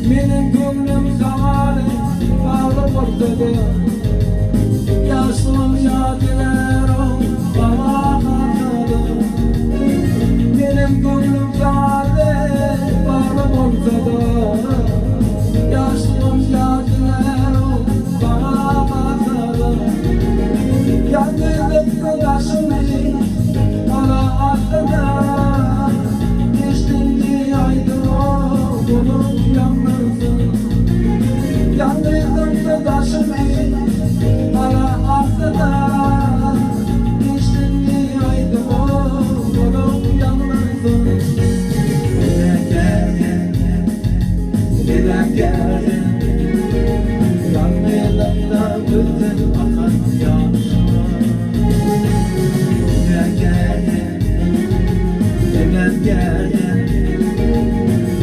Benim gönlüm zamanı bağlı ortada. Yaşlım yadiler o bana kaldı. Benim gönlüm zamanı bağlı ortada. Yaşlım yadiler o bana kaldı. Yalnızlık taşımı bana atladı. Geçtim bir aydır o bunun yalnızı. Yalnızlık taşımı bana atladı. Geçtim bir aydır o bunun yalnızı. Neden geldin? Yanmayalımda bütün akan yaşıma. Neden geldin? Neden geldin?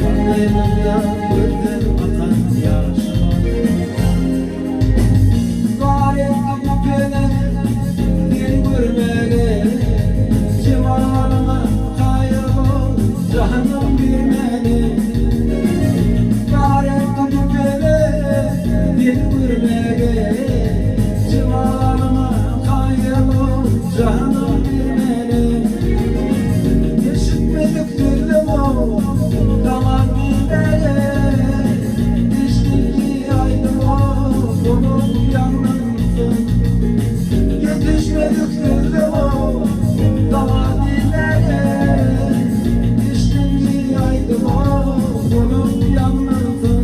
Yanmayalımda bütün akan yaşıma. Var ettim beni bir görmeli. Civarıma kaybol canım bilmeli. Bir gurmeli civarıma kaybol canım bilmeli. Geçitmedik dürdüm o kalan bilmeli. Geçtim ki aydım o bunun yalnızı. Yetişmedik dürdüm o kalan bilmeli. Geçtim ki aydım o bunun yalnızı.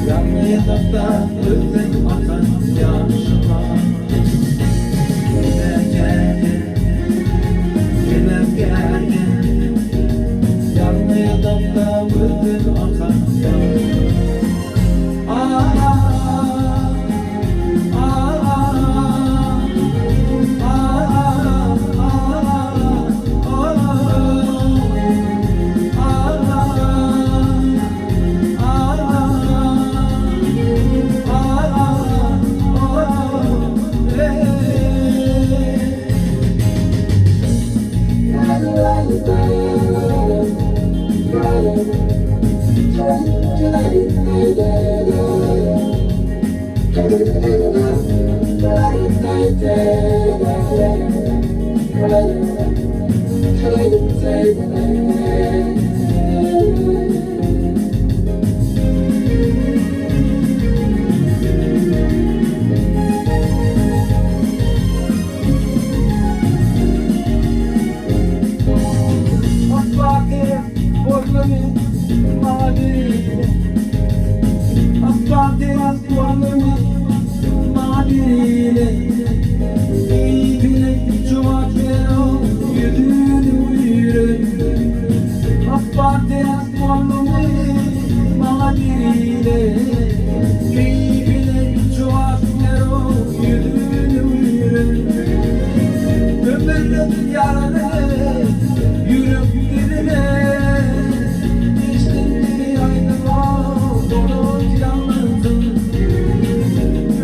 Yanmayalımda bütün akan yaşıma. Neden geldin? Neden geldin? Yanmayalımda bütün akan yaşıma.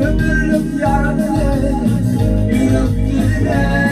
Ömürlük yaradını yürüp diline.